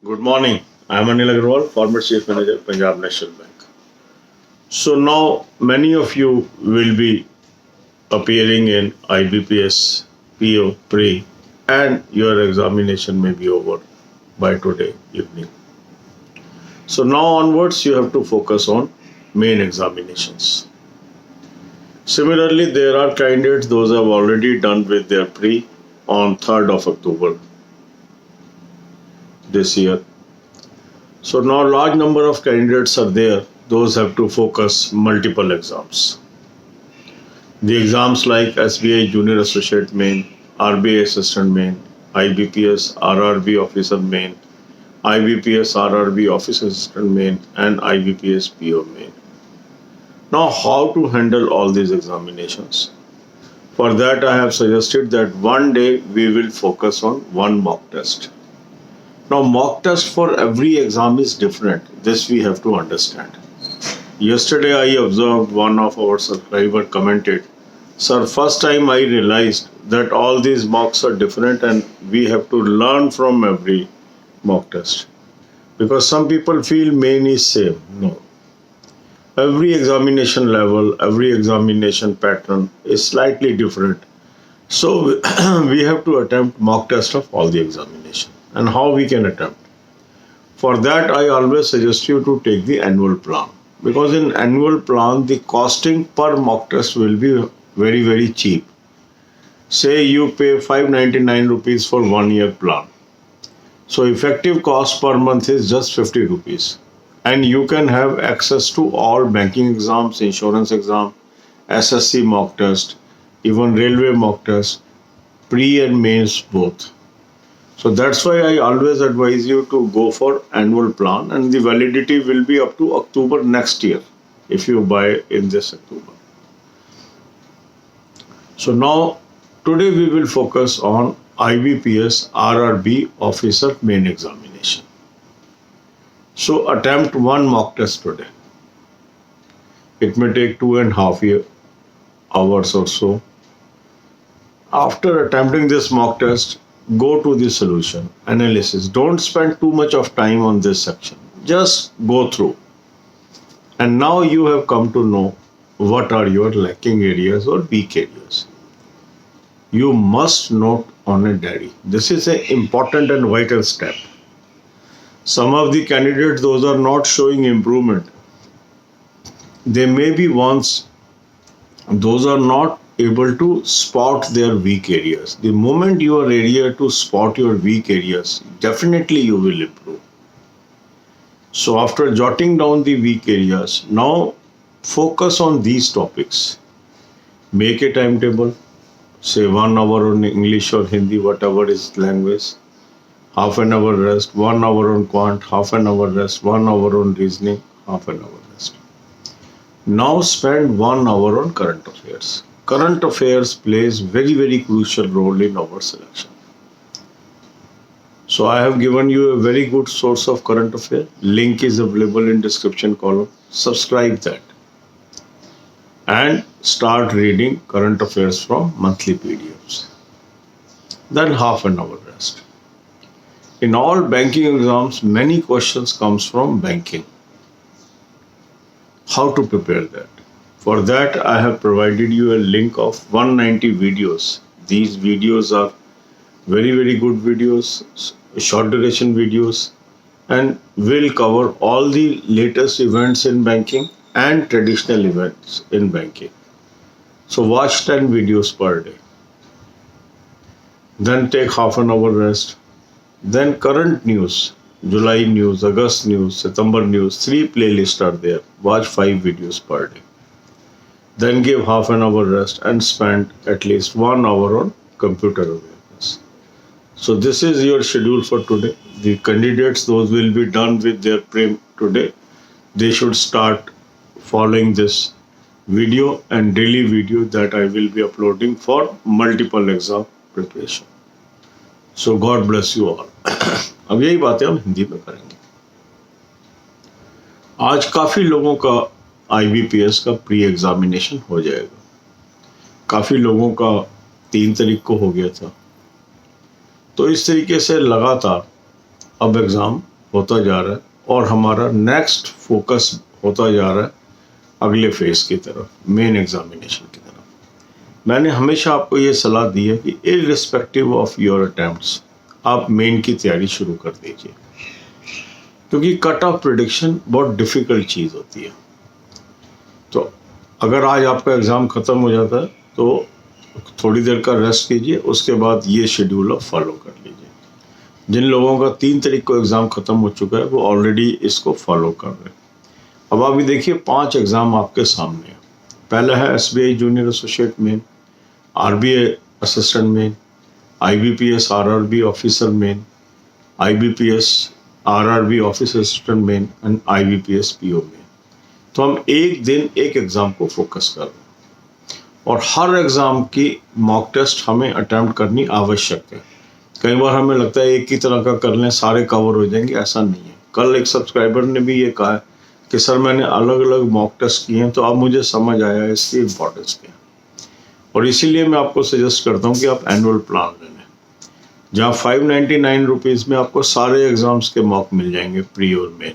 Good morning. I am Anil Agarwal, former Chief Manager, Punjab National Bank. So now many of you will be appearing in IBPS, PO, Pre, and your examination may be over by today evening. So now onwards, you have to focus on main examinations. Similarly, there are candidates those have already done with their Pre on 3rd of October this year. So now large number of candidates are there. Those have to focus multiple exams. The exams like SBI Junior Associate Main, RBI Assistant Main, IBPS RRB Officer Main, IBPS RRB Officer Assistant Main, and IBPS PO Main. Now, how to handle all these examinations? For that, I have suggested that one day we will focus on one mock test. Now, mock test for every exam is different. This we have to understand. Yesterday, I observed one of our subscribers commented, "Sir, first time I realized that all these mocks are different and we have to learn from every mock test." Because some people feel main is same. No. Every examination level, every examination pattern is slightly different. So we have to attempt mock test of all the examination. And how we can attempt? For that, I always suggest you to take the annual plan. Because in annual plan, the costing per mock test will be very, very cheap. Say you pay 599 rupees for 1 year plan. So effective cost per month is just 50 rupees. And you can have access to all banking exams, insurance exam, SSC mock test, even railway mock test, pre and mains both. So that's why I always advise you to go for annual plan, and the validity will be up to October next year if you buy in this October. So now today we will focus on IBPS RRB Officer Main Examination. So attempt one mock test today. It may take 2.5 hours or so. After attempting this mock test, go to the solution analysis. Don't spend too much of time on this section. Just go through. And now you have come to know what are your lacking areas or weak areas. You must note on a diary. This is an important and vital step. Some of the candidates, those are not showing improvement. They may be ones, those are not able to spot their weak areas. The moment you are able to spot your weak areas, definitely you will improve. So after jotting down the weak areas, now focus on these topics. Make a timetable, say 1 hour on English or Hindi, whatever is language, half an hour rest, 1 hour on quant, half an hour rest, 1 hour on reasoning, half an hour rest. Now spend 1 hour on current affairs. Current affairs plays very, very crucial role in our selection. So I have given you a very good source of current affair. Link is available in description column. Subscribe that and start reading current affairs from monthly PDFs. Then half an hour rest. In all banking exams, many questions comes from banking. How to prepare that? For that, I have provided you a link of 190 videos. These videos are very, very good videos, short duration videos, and will cover all the latest events in banking and traditional events in banking. So watch 10 videos per day. Then take half an hour rest. Then current news, July news, August news, September news, 3 playlists are there. Watch 5 videos per day. Then give half an hour rest and spend at least 1 hour on computer awareness. So this is your schedule for today. The candidates, those will be done with their prem today. They should start following this video and daily video that I will be uploading for multiple exam preparation. So God bless you all. अब यही बातें हम हिंदी में करेंगे. आज काफी लोगों का IBPS का प्री एग्जामिनेशन हो जाएगा. काफी लोगों का 3 तारीख को हो गया था. तो इस तरीके से लगातार अब एग्जाम होता जा रहा है और हमारा नेक्स्ट फोकस होता जा रहा है अगले फेज की तरफ, मेन एग्जामिनेशन की तरफ। मैंने हमेशा आपको ये सलाह दी है कि इररिस्पेक्टिव ऑफ योर अटेम्प्ट्स आप मेन की तैयारी शुरू कर दीजिए, क्योंकि कट ऑफ प्रेडिक्शन बहुत डिफ़िकल्ट चीज़ होती है। तो अगर आज आपका एग्ज़ाम ख़त्म हो जाता है तो थोड़ी देर का रेस्ट कीजिए, उसके बाद ये शेड्यूल आप फॉलो कर लीजिए। जिन लोगों का 3 तारीख को एग्ज़ाम ख़त्म हो चुका है वो ऑलरेडी इसको फॉलो कर रहे हैं। अब अभी देखिए 5 एग्ज़ाम आपके सामने हैं। पहला है SBI junior associate main, RBI assistant main, IBPS RRB officer main, IBPS RRB office assistant main and IBPS PO main. तो हम एक दिन एक एग्ज़ाम को फोकस कर रहे हैं और हर एग्ज़ाम की मॉक टेस्ट हमें अटेम्प्ट करनी आवश्यक है। कई बार हमें लगता है एक ही तरह का कर लें सारे कवर हो जाएंगे, ऐसा नहीं है। कल एक सब्सक्राइबर ने भी ये कहा कि सर मैंने अलग अलग मॉक टेस्ट किए हैं तो अब मुझे समझ आया इसकी इम्पोर्टेंस क्या है, और इसीलिए मैं आपको सजेस्ट करता हूँ कि आप एनुअल प्लान ले लें, जहाँ 599 रुपीज़ में आपको सारे एग्ज़ाम्स के मॉक मिल जाएंगे, प्री और मेन।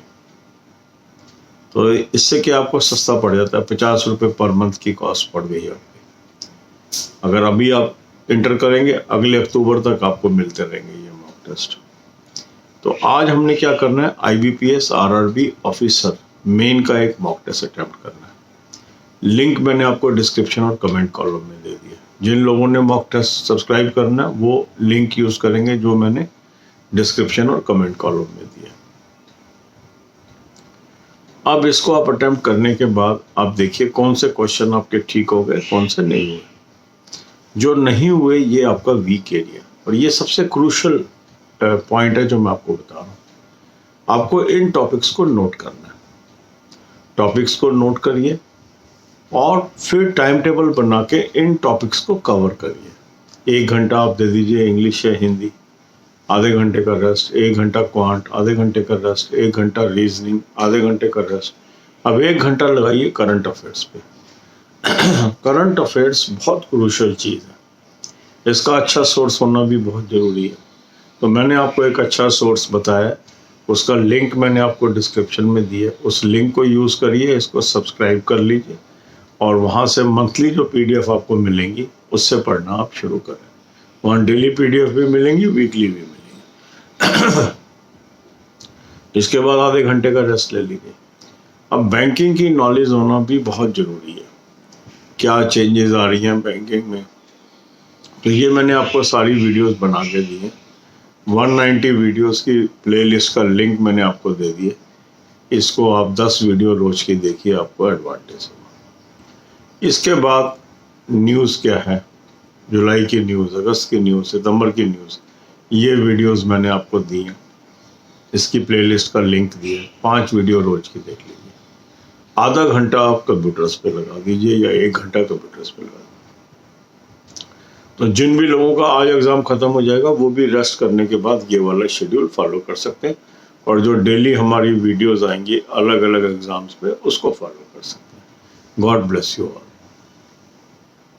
तो इससे क्या आपको सस्ता पड़ जाता है, 50 रुपये पर मंथ की कॉस्ट पड़ गई आपकी। अगर अभी आप इंटर करेंगे अगले अक्टूबर तक आपको मिलते रहेंगे ये मॉक टेस्ट। तो आज हमने क्या करना है, IBPS RRB ऑफिसर मेन का एक मॉक टेस्ट अटेम्प्ट करना है। लिंक मैंने आपको डिस्क्रिप्शन और कमेंट कॉलम में दे दिया। जिन लोगों ने मॉक टेस्ट सब्सक्राइब करना है वो लिंक यूज़ करेंगे जो मैंने डिस्क्रिप्शन और कमेंट कॉलम में दिया। अब इसको आप अटेम्प्ट करने के बाद आप देखिए कौन से क्वेश्चन आपके ठीक हो गए, कौन से नहीं हुए। जो नहीं हुए ये आपका वीक एरिया, और ये सबसे क्रूशल पॉइंट है जो मैं आपको बता रहा हूँ। आपको इन टॉपिक्स को नोट करना है, टॉपिक्स को नोट करिए और फिर टाइम टेबल बना के इन टॉपिक्स को कवर करिए। 1 घंटा आप दे दीजिए इंग्लिश या हिंदी, आधे घंटे का रेस्ट, 1 घंटा क्वांट, आधे घंटे का रेस्ट, 1 घंटा रीजनिंग, आधे घंटे का रेस्ट। अब 1 घंटा लगाइए करंट अफेयर्स पे। करंट अफेयर्स बहुत क्रूशल चीज़ है, इसका अच्छा सोर्स होना भी बहुत ज़रूरी है। तो मैंने आपको एक अच्छा सोर्स बताया, उसका लिंक मैंने आपको डिस्क्रिप्शन में दिया। उस लिंक को यूज़ करिए, इसको सब्सक्राइब कर लीजिए और वहाँ से मंथली जो PDF आपको मिलेंगी उससे पढ़ना आप शुरू करें। वहाँ डेली PDF भी मिलेंगी, वीकली भी मिलेंगी। इसके बाद आधे घंटे का रेस्ट ले लीजिए। अब बैंकिंग की नॉलेज होना भी बहुत ज़रूरी है, क्या चेंजेस आ रही हैं बैंकिंग में। तो ये मैंने आपको सारी वीडियोस बना के दी हैं। 190 वीडियोस की प्लेलिस्ट का लिंक मैंने आपको दे दिया। इसको आप 10 वीडियो रोज की देखिए, आपको एडवांटेज होगा। इसके बाद न्यूज़ क्या है, जुलाई की न्यूज़, अगस्त की न्यूज़, सितंबर की न्यूज़, ये वीडियोस मैंने आपको दी हैं। इसकी प्लेलिस्ट का लिंक दिया है, 5 वीडियो रोज की देख लीजिए। आधा घंटा आप कंप्यूटर्स पे लगा दीजिए या 1 घंटा कंप्यूटर्स पे लगा दीजिए। तो जिन भी लोगों का आज एग्ज़ाम ख़त्म हो जाएगा वो भी रेस्ट करने के बाद ये वाला शेड्यूल फॉलो कर सकते हैं, और जो डेली हमारी वीडियोस आएंगी अलग अलग एग्ज़ाम्स पे उसको फॉलो कर सकते हैं। God bless you all.